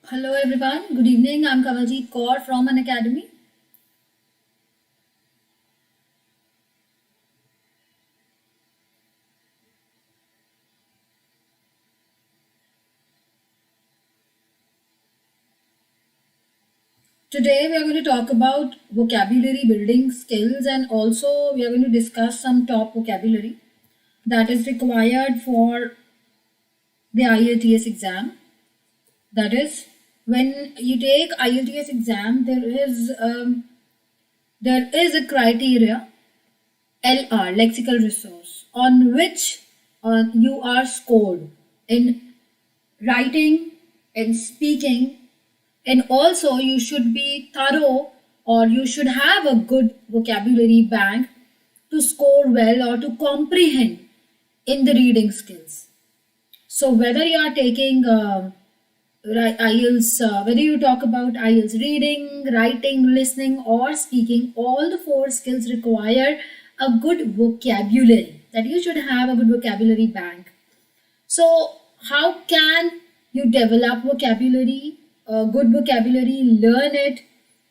Hello everyone, good evening. I'm Kanwaljeet Kaur from Unacademy. Today we are going to talk about vocabulary building skills, and also we are going to discuss some top vocabulary that is required for the IELTS exam. That is, when you take IELTS exam, there is a criteria LR, lexical resource, on which you are scored in writing, in speaking, and also you should be thorough, or you should have a good vocabulary bank to score well or to comprehend in the reading skills. So whether you are taking IELTS, whether you talk about IELTS reading, writing, listening, or speaking, all the four skills require a good vocabulary, that you should have a good vocabulary bank. So how can you develop vocabulary, good vocabulary, learn it,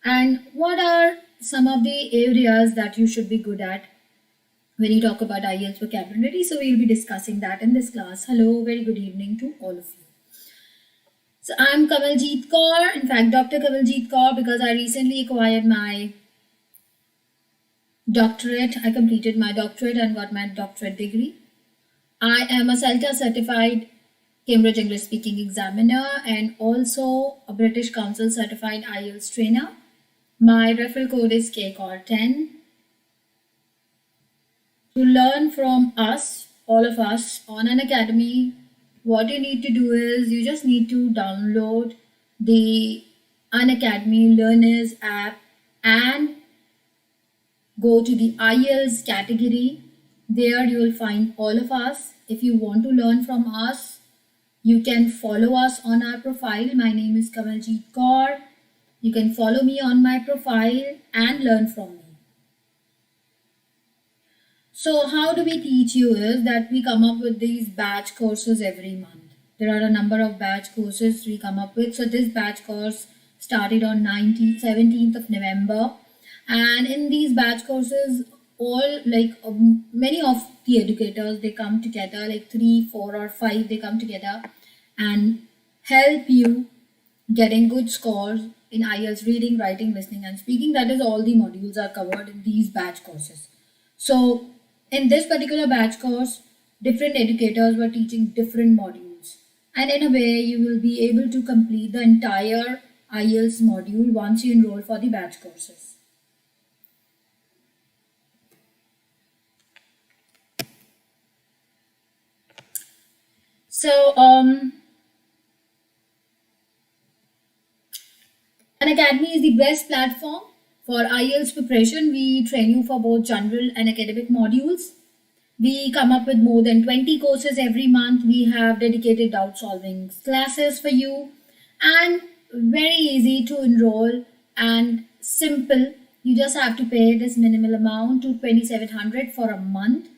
and what are some of the areas that you should be good at when you talk about IELTS vocabulary? So we'll be discussing that in this class. Hello, very good evening to all of you. So I'm Kanwaljeet Kaur, in fact Dr. Kanwaljeet Kaur, because I recently acquired my doctorate. I completed my doctorate and got my doctorate degree. I am a CELTA certified Cambridge English speaking examiner and also a British Council certified IELTS trainer. My referral code is KCOR10. To learn from us, all of us on Unacademy, what you need to do is you just need to download the Unacademy Learners app and go to the IELTS category. There you will find all of us. If you want to learn from us, you can follow us on our profile. My name is Kanwaljeet Kaur. You can follow me on my profile and learn from me. So how do we teach you is that we come up with these batch courses every month. There are a number of batch courses we come up with. So this batch course started on 17th of November. And in these batch courses, many of the educators, they come together, like 3, 4 or 5, they come together and help you getting good scores in IELTS reading, writing, listening and speaking. That is, all the modules are covered in these batch courses. So in this particular batch course, different educators were teaching different modules. And in a way, you will be able to complete the entire IELTS module once you enroll for the batch courses. So, Unacademy is the best platform for IELTS preparation. We train you for both general and academic modules. We come up with more than 20 courses every month. We have dedicated doubt solving classes for you, and very easy to enroll and simple. You just have to pay this minimal amount to 2,700 for a month.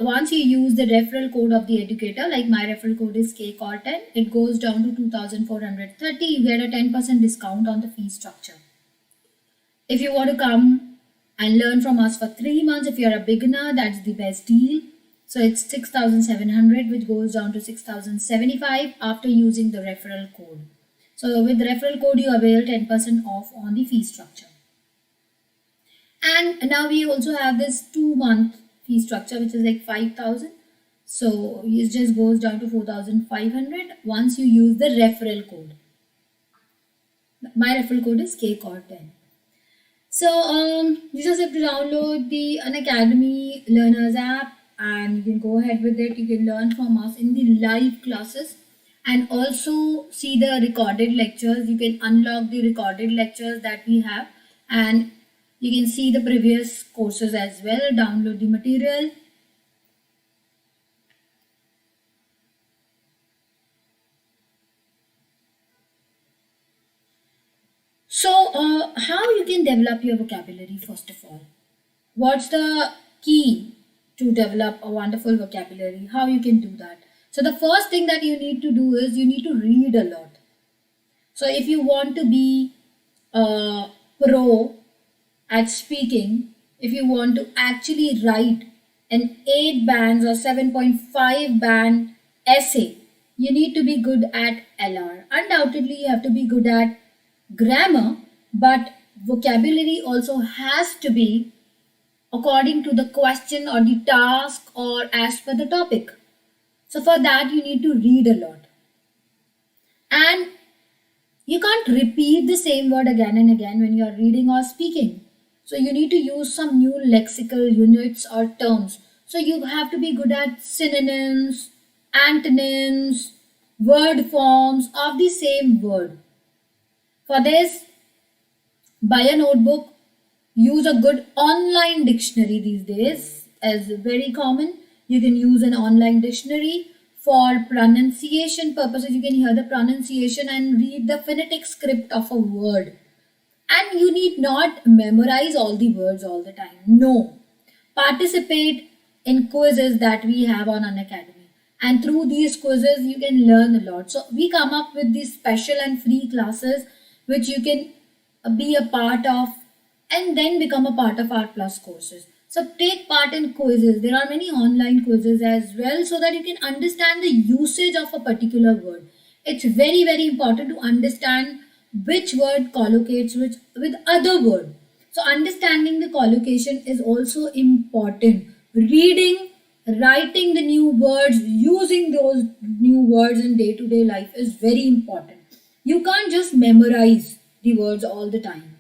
Once you use the referral code of the educator, like my referral code is KCOR10, it goes down to 2,430. You get a 10% discount on the fee structure. If you want to come and learn from us for 3 months, if you're a beginner, that's the best deal. So it's 6,700, which goes down to 6,075 after using the referral code. So with the referral code, you avail 10% off on the fee structure. And now we also have this 2-month fee structure, which is like 5,000. So it just goes down to 4,500 once you use the referral code. My referral code is KCOR10. So you just have to download the Unacademy Learners app and you can go ahead with it. You can learn from us in the live classes and also see the recorded lectures. You can unlock the recorded lectures that we have, and you can see the previous courses as well, download the material. So how you can develop your vocabulary first of all? What's the key to develop a wonderful vocabulary? How you can do that? So the first thing that you need to do is you need to read a lot. So if you want to be a pro at speaking, if you want to actually write an 8 bands or 7.5 band essay, you need to be good at LR. Undoubtedly, you have to be good at grammar, but vocabulary also has to be according to the question or the task or as per the topic. So for that, you need to read a lot. And you can't repeat the same word again and again when you are reading or speaking. So you need to use some new lexical units or terms. So you have to be good at synonyms, antonyms, word forms of the same word. For this, buy a notebook, use a good online dictionary these days, as very common. You can use an online dictionary for pronunciation purposes. You can hear the pronunciation and read the phonetic script of a word. And you need not memorize all the words all the time. No. Participate in quizzes that we have on Unacademy. And through these quizzes, you can learn a lot. So we come up with these special and free classes which you can be a part of and then become a part of our plus courses. So take part in quizzes. There are many online quizzes as well so that you can understand the usage of a particular word. It's very, very important to understand which word collocates with other word. So understanding the collocation is also important. Reading, writing the new words, using those new words in day-to-day life is very important. You can't just memorize the words all the time.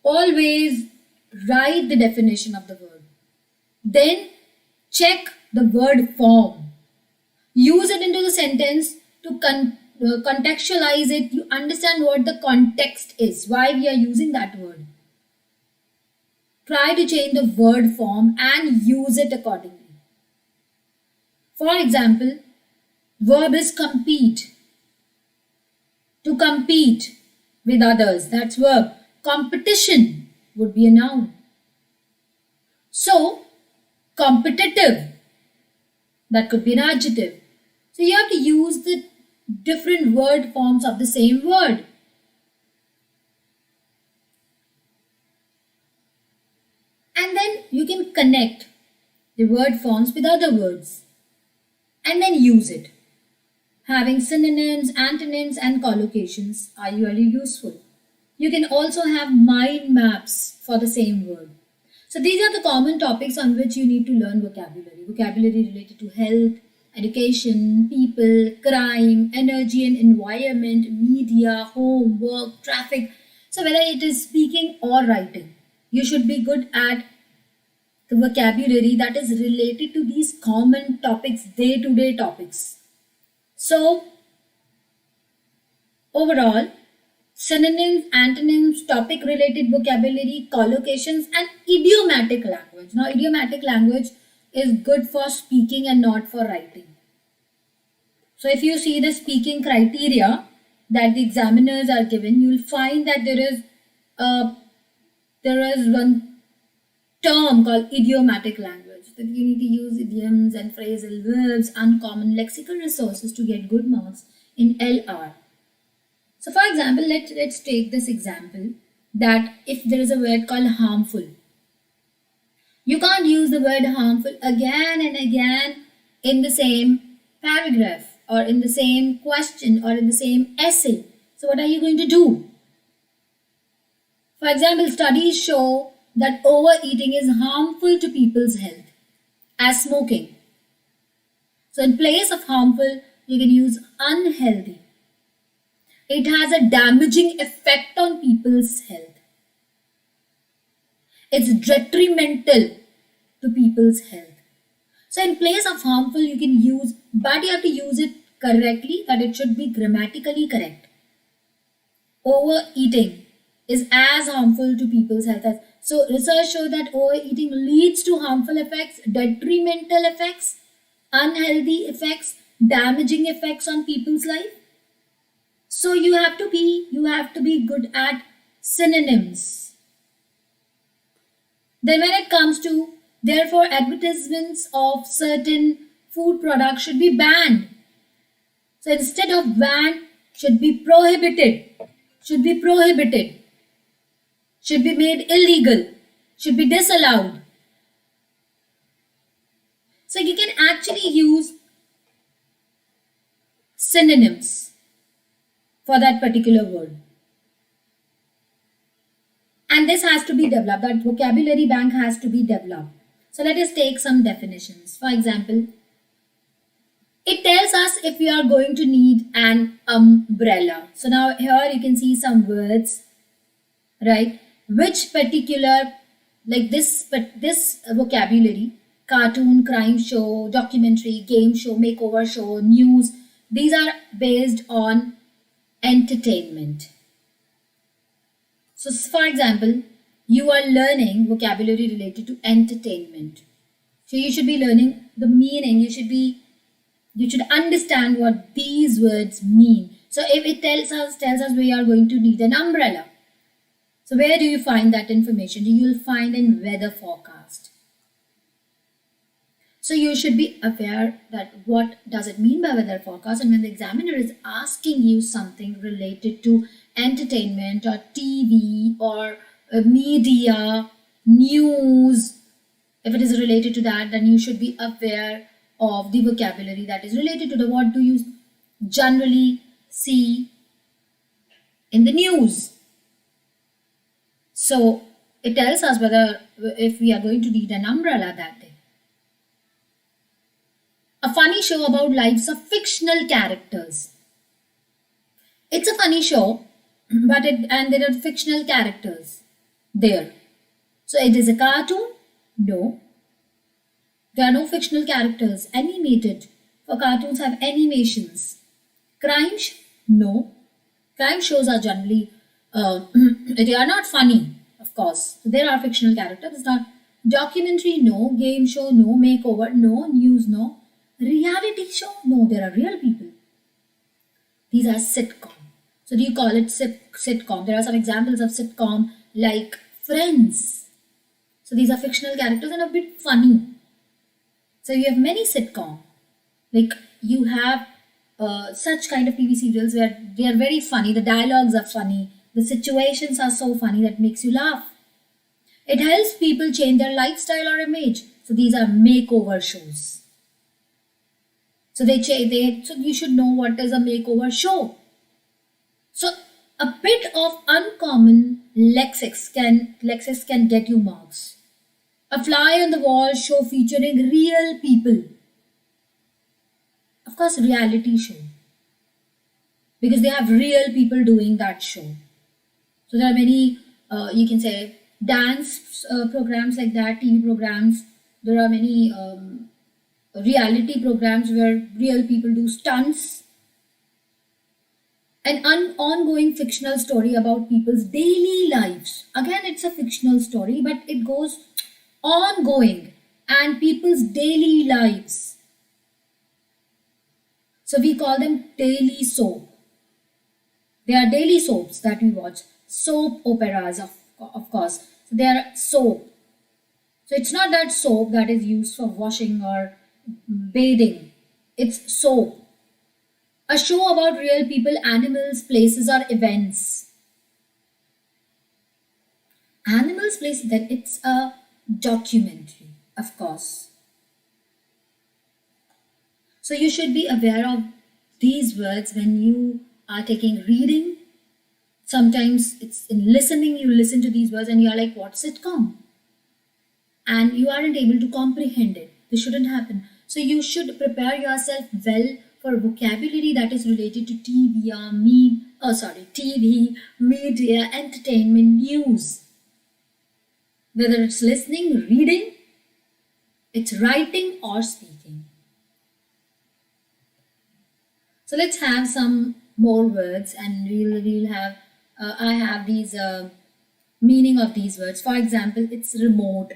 Always write the definition of the word. Then check the word form. Use it into the sentence to contextualize it. You understand what the context is, why we are using that word. Try to change the word form and use it accordingly. For example, verb is compete. To compete with others, that's verb. Competition would be a noun. So, competitive, that could be an adjective. So you have to use the different word forms of the same word. And then you can connect the word forms with other words and then use it. Having synonyms, antonyms and collocations are really useful. You can also have mind maps for the same word. So these are the common topics on which you need to learn vocabulary. Vocabulary related to health, education, people, crime, energy and environment, media, home, work, traffic. So whether it is speaking or writing, you should be good at the vocabulary that is related to these common topics, day-to-day topics. So overall, synonyms, antonyms, topic-related vocabulary, collocations and idiomatic language. Now, idiomatic language is good for speaking and not for writing. So if you see the speaking criteria that the examiners are given, you will find that there is one term called idiomatic language. That you need to use idioms and phrasal verbs, uncommon lexical resources to get good marks in LR. So for example, let's take this example that if there is a word called harmful, you can't use the word harmful again and again in the same paragraph or in the same question or in the same essay. So what are you going to do? For example, studies show that overeating is harmful to people's health as smoking. So in place of harmful, you can use unhealthy. It has a damaging effect on people's health. It's detrimental to people's health. So in place of harmful, you can use, but you have to use it correctly, that it should be grammatically correct. Overeating is as harmful to people's health as. So research shows that overeating leads to harmful effects, detrimental effects, unhealthy effects, damaging effects on people's life. So you have to be good at synonyms. Then when it comes to, therefore, advertisements of certain food products should be banned. So instead of banned, should be prohibited, should be prohibited, should be made illegal, should be disallowed. So you can actually use synonyms for that particular word. And this has to be developed. That vocabulary bank has to be developed. So let us take some definitions. For example, it tells us if we are going to need an umbrella. So now here you can see some words, right? Which particular, like this vocabulary, cartoon, crime show, documentary, game show, makeover show, news, these are based on entertainment. So for example, you are learning vocabulary related to entertainment. So you should be learning the meaning. You should understand what these words mean. So if it tells us we are going to need an umbrella. So where do you find that information? You will find in weather forecast. So you should be aware that what does it mean by weather forecast, and when the examiner is asking you something related to entertainment or TV or media, news, if it is related to that, then you should be aware of the vocabulary that is related to the what do you generally see in the news. So it tells us whether if we are going to need an umbrella that day. A funny show about lives of fictional characters. It's a funny show, but there are fictional characters there. So it is a cartoon? No. There are no fictional characters. Animated. For cartoons have animations. Crime? No. Crime shows are generally, they are not funny, of course. There are fictional characters. It's not documentary, no. Game show, no. Makeover, no. News, no. Reality show, no. There are real people. These are sitcom. So do you call it sitcom? There are some examples of sitcom like Friends. So these are fictional characters and a bit funny. So you have many sitcom. Like you have such kind of TV serials where they are very funny. The dialogues are funny. The situations are so funny that makes you laugh. It helps people change their lifestyle or image. So these are makeover shows. So so you should know what is a makeover show. So a bit of uncommon lexics can get you marks. A fly on the wall show featuring real people. Of course, reality show. Because they have real people doing that show. So there are many, you can say, dance programs like that, TV programs. There are many reality programs where real people do stunts. An ongoing fictional story about people's daily lives. Again, it's a fictional story, but it goes ongoing and people's daily lives. So we call them daily soap. They are daily soaps that we watch. Soap operas, of course. So they are soap. So it's not that soap that is used for washing or bathing. It's soap. A show about real people, animals, places, or events. Animals, places, then it's a documentary, of course. So you should be aware of these words when you are taking reading. Sometimes it's in listening, you listen to these words and you are like, what's sitcom? And you aren't able to comprehend it. This shouldn't happen. So you should prepare yourself well for vocabulary that is related to TV, media, entertainment, news. Whether it's listening, reading, it's writing or speaking. So let's have some more words and we'll have, I have these meaning of these words. For example, it's remote.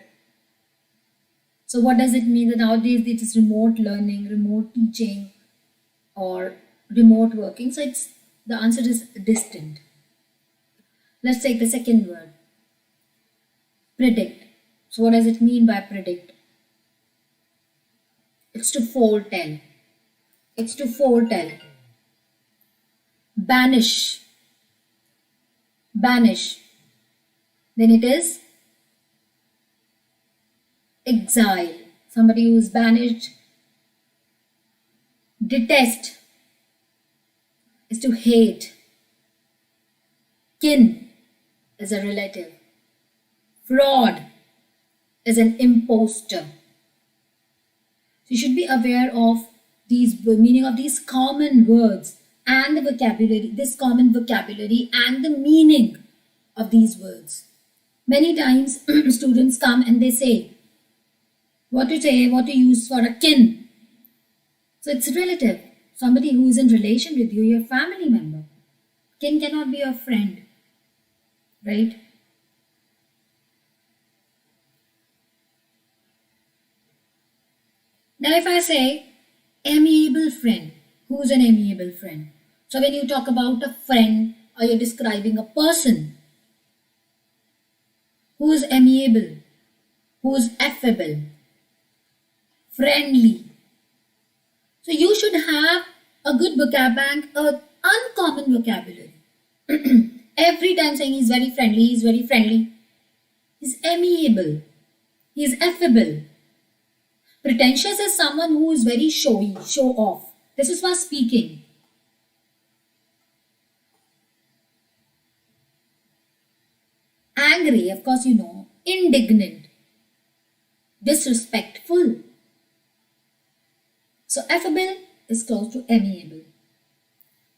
So what does it mean? That nowadays it is remote learning, remote teaching, or remote working. So the answer is distant. Let's take the second word. Predict. So what does it mean by predict? It's to foretell. It's to foretell. banish, banish, then it is exile, somebody who is banished. Detest is to hate. Kin is a relative. Fraud is an imposter. So you should be aware of these meaning of these common words and the vocabulary, this common vocabulary and the meaning of these words. Many times students come and they say, what to say, what to use for a kin. So it's relative, somebody who is in relation with you, your family member. Kin cannot be your friend, right? Now if I say amiable friend, who's an amiable friend? So when you talk about a friend or you're describing a person who is amiable, who is affable, friendly. So you should have a good vocab bank, an uncommon vocabulary. Every time saying he's very friendly, he's very friendly. He's amiable, he's affable. Pretentious is someone who is very showy, show off. This is for speaking. Angry, of course you know. Indignant, disrespectful. So affable is close to amiable.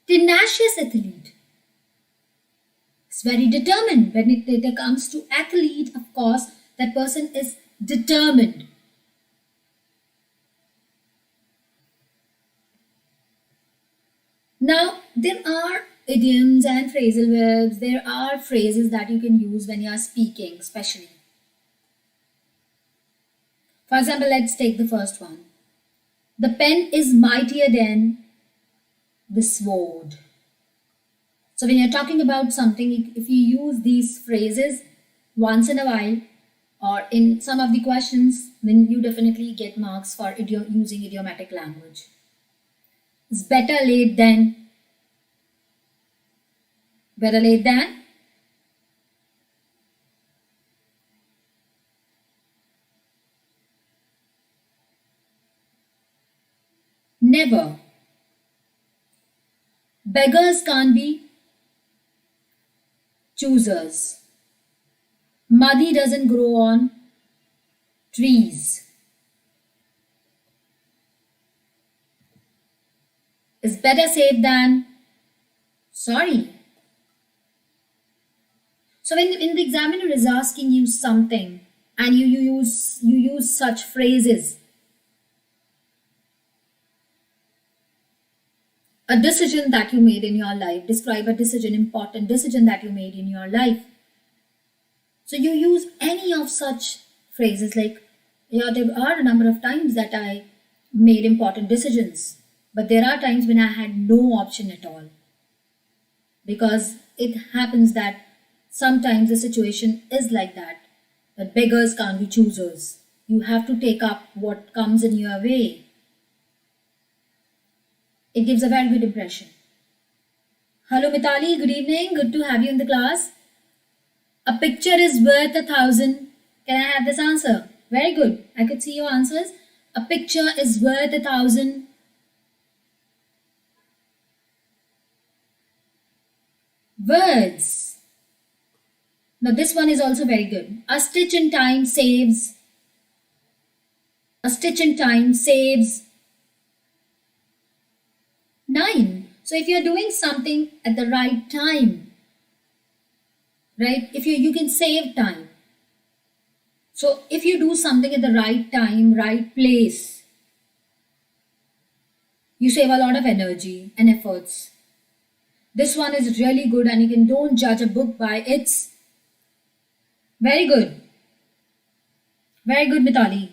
Tenacious athlete. It's very determined. When it comes to athlete, of course, that person is determined. Now, there are idioms and phrasal verbs. There are phrases that you can use when you are speaking, especially. For example, let's take the first one. The pen is mightier than the sword. So when you're talking about something, if you use these phrases once in a while or in some of the questions, then you definitely get marks for using idiomatic language. It's better late than. Better late than. Never. Beggars can't be choosers. Muddy doesn't grow on trees. It's better safe than sorry. So when the examiner is asking you something and you use such phrases, a decision that you made in your life, describe a decision, important decision that you made in your life. So you use any of such phrases like, yeah, there are a number of times that I made important decisions. But there are times when I had no option at all. Because it happens that sometimes the situation is like that. But beggars can't be choosers. You have to take up what comes in your way. It gives a very good impression. Hello Mitali, good evening. Good to have you in the class. A picture is worth 1,000. Can I have this answer? Very good. I could see your answers. A picture is worth 1,000. Words. Now this one is also very good. A stitch in time saves. A stitch in time saves 9. So if you're doing something at the right time, right? If you can save time. So if you do something at the right time, right place, you save a lot of energy and efforts. This one is really good, and don't judge a book by its. Very good. Very good, Mitali.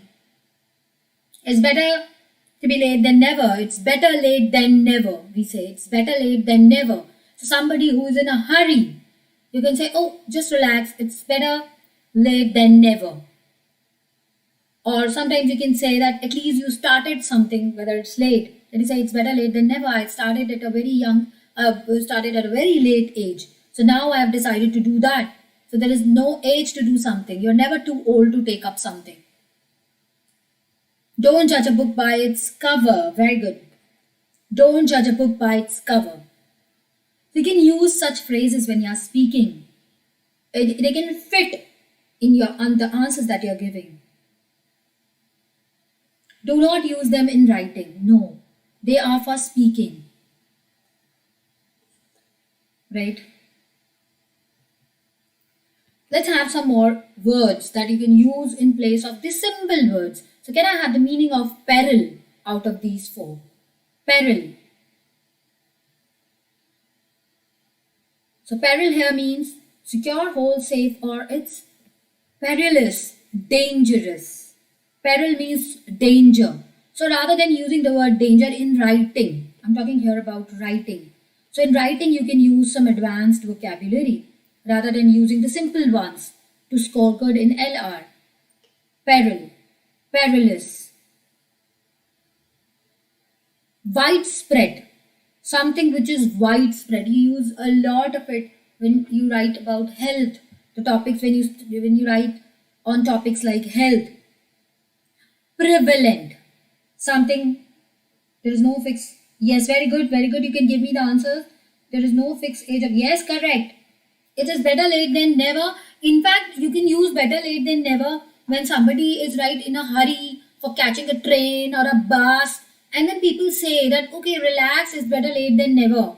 It's better to be late than never. It's better late than never. We say it's better late than never. So somebody who is in a hurry, you can say, oh, just relax. It's better late than never. Or sometimes you can say that at least you started something, whether it's late. Then you say it's better late than never. I started at a very young started at a very late age. So now I have decided to do that. So there is no age to do something. You're never too old to take up something. Don't judge a book by its cover. Very good. Don't judge a book by its cover. You can use such phrases when you are speaking. They can fit in the answers that you are giving. Do not use them in writing. No, they are for speaking. Right? Let's have some more words that you can use in place of these simple words. So can I have the meaning of peril out of these four? Peril. So peril here means secure, whole, safe, or it's perilous, dangerous. Peril means danger. So rather than using the word danger in writing, I'm talking here about writing. So in writing you can use some advanced vocabulary rather than using the simple ones to score good in LR. Peril, perilous. Widespread, something which is widespread. You use a lot of it when you write about health. The topics when you write on topics like health. Prevalent, something there is no fixed. Yes, very good, very good. You can give me the answers. There is no fixed age of. Yes, correct. It is better late than never. In fact, you can use better late than never when somebody is right in a hurry for catching a train or a bus. And when people say that, okay, relax, is better late than never,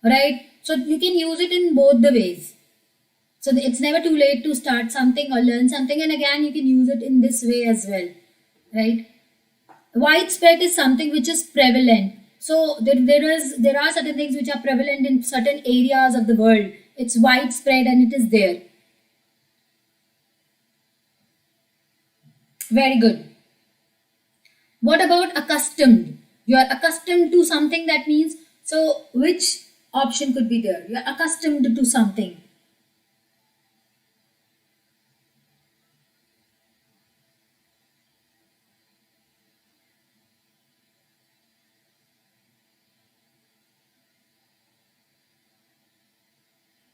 right? So you can use it in both the ways. So it's never too late to start something or learn something. And again, you can use it in this way as well, right? Widespread is something which is prevalent. So there are certain things which are prevalent in certain areas of the world. It's widespread and it is there. Very good. What about accustomed? You are accustomed to something, that means, so which option could be there? You are accustomed to something.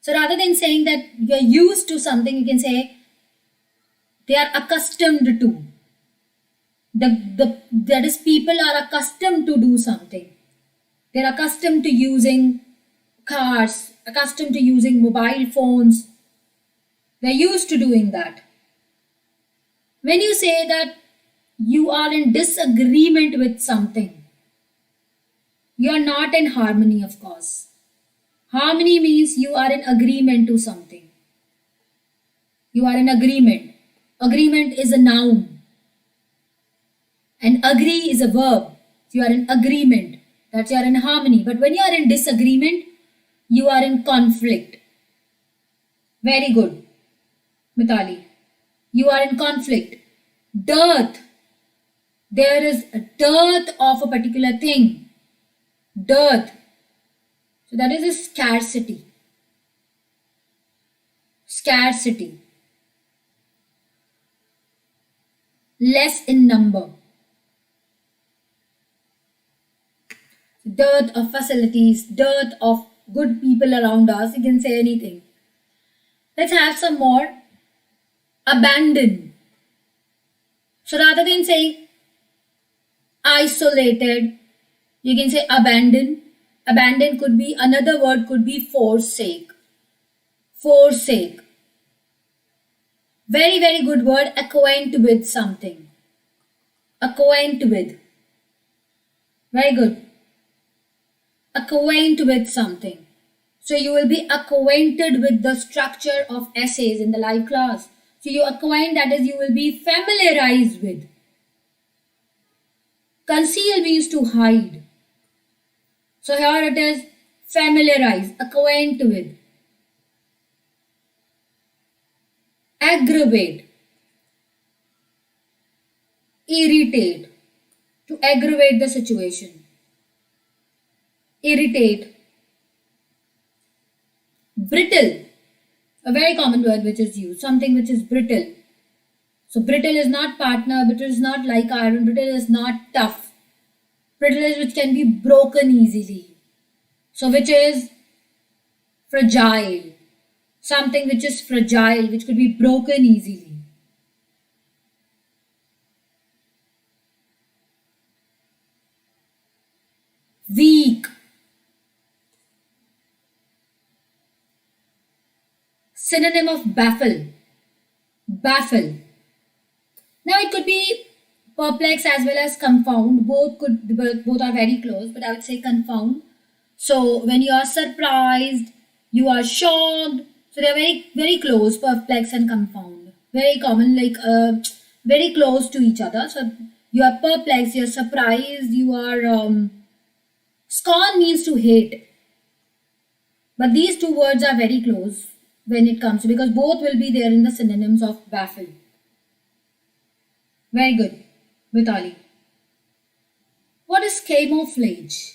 So rather than saying that you are used to something, you can say they are accustomed to. That is, people are accustomed to do something. They are accustomed to using cars, accustomed to using mobile phones. They are used to doing that. When you say that you are in disagreement with something, you are not in harmony, of course. Harmony means you are in agreement to something. You are in agreement. Agreement is a noun. And agree is a verb. You are in agreement. That you are in harmony. But when you are in disagreement, you are in conflict. Very good, Mitali. You are in conflict. Dearth. There is a dearth of a particular thing. Dearth. So that is a scarcity. Scarcity. Less in number. Dearth of facilities, dearth of good people around us. You can say anything. Let's have some more. Abandon. So rather than saying isolated, you can say abandon. Abandon could be, another word could be forsake. Forsake. Very, very good word. Acquaint with something. Acquaint with. Very good. Acquaint with something. So you will be acquainted with the structure of essays in the live class. So you acquaint, that is, you will be familiarized with. Conceal means to hide. So here it is familiarize, acquaint with. Aggravate. Irritate. To aggravate the situation. Irritate. Brittle. A very common word which is used. Something which is brittle. So brittle is not partner, brittle is not like iron, brittle is not tough. Brittle is which can be broken easily. So which is fragile. Something which is fragile, which could be broken easily. Weak. Synonym of baffle. Baffle. Now it could be perplex as well as confound. Both are very close, but I would say confound. So when you are surprised, you are shocked. So they are very close. Perplex and confound. Very common, like very close to each other. So you are perplexed, you are surprised, you are scorn means to hate. But these two words are very close when it comes to, because both will be there in the synonyms of baffle. Very good, Vitali. What is camouflage?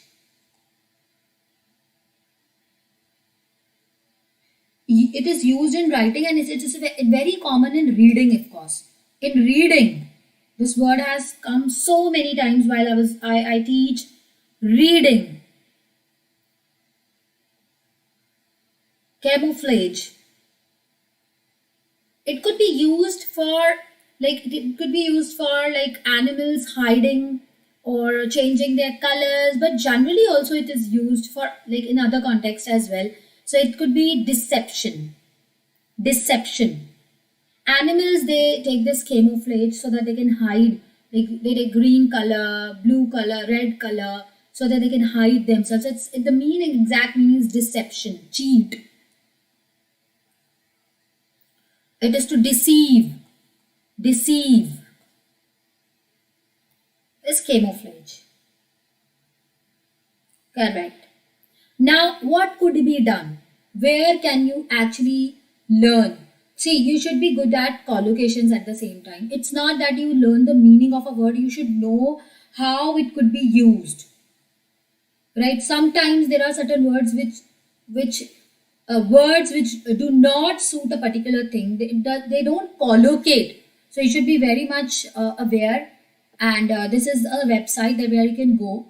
It is used in writing and it is very common in reading, of course. In reading, this word has come so many times while I teach reading. Camouflage. It could be used for animals hiding or changing their colors, but generally also it is used for like in other contexts as well. So it could be deception. Deception. Animals, they take this camouflage so that they can hide. Like they take green color, blue color, red color, so that they can hide themselves. The meaning, exact meaning is deception, cheat. It is to deceive. Deceive is camouflage. Correct. Now, what could be done? Where can you actually learn? See, you should be good at collocations at the same time. It's not that you learn the meaning of a word, you should know how it could be used. Right? Sometimes there are certain words which do not suit a particular thing. They don't collocate. So you should be very much aware. And this is a website that where you can go.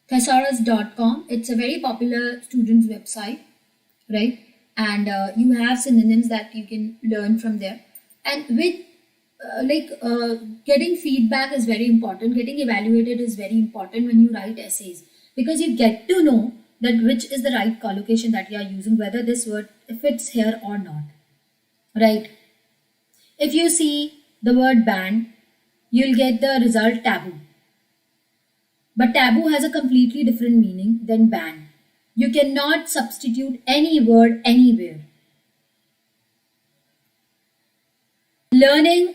Thesaurus.com. It's a very popular students website, right? And you have synonyms that you can learn from there. And with getting feedback is very important. Getting evaluated is very important when you write essays, because you get to know that which is the right collocation that you are using, whether this word fits here or not, right? If you see the word ban, you'll get the result taboo. But taboo has a completely different meaning than ban. You cannot substitute any word anywhere. Learning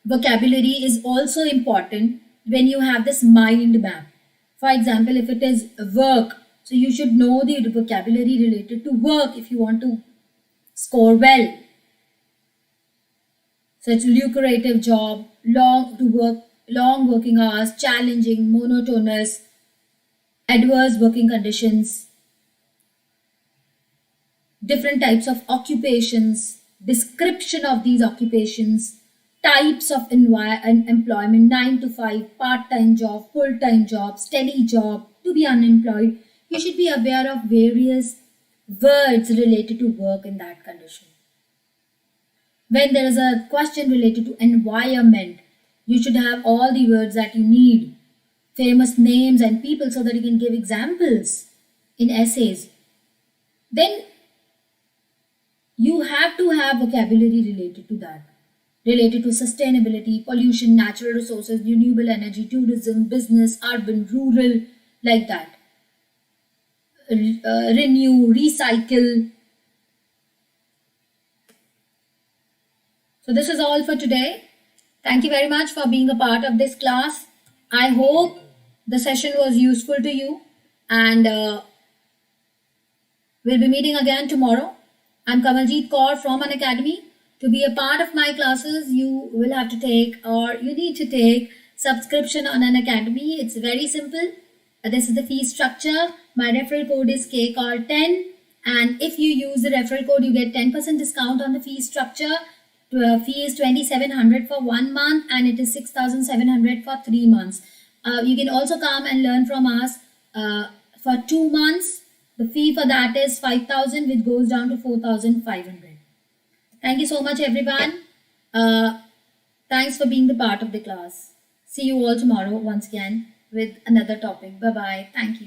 vocabulary is also important when you have this mind map. For example, if it is work, so you should know the vocabulary related to work if you want to score well. So it's lucrative job, long working hours, challenging, monotonous, adverse working conditions, different types of occupations, description of these occupations, types of employment, 9 to 5, part-time job, full-time job, steady job, to be unemployed. You should be aware of various words related to work in that condition. When there is a question related to environment, you should have all the words that you need, famous names and people, so that you can give examples in essays. Then you have to have vocabulary related to that, related to sustainability, pollution, natural resources, renewable energy, tourism, business, urban, rural, like that. Renew, recycle. So this is all for today. Thank you very much for being a part of this class. I hope the session was useful to you, and we'll be meeting again tomorrow. I'm Kanwaljeet Kaur from Unacademy. To be a part of my classes, you will have to take, or you need to take, subscription on Unacademy. It's very simple. This is the fee structure. My referral code is KCAR10, and if you use the referral code, you get 10% discount on the fee structure. Fee is 2,700 for 1 month, and it is 6,700 for 3 months. You can also come and learn from us For 2 months, the fee for that is 5,000, which goes down to 4,500. Thank you so much, everyone. Thanks for being the part of the class. See you all tomorrow once again with another topic. Bye-bye. Thank you.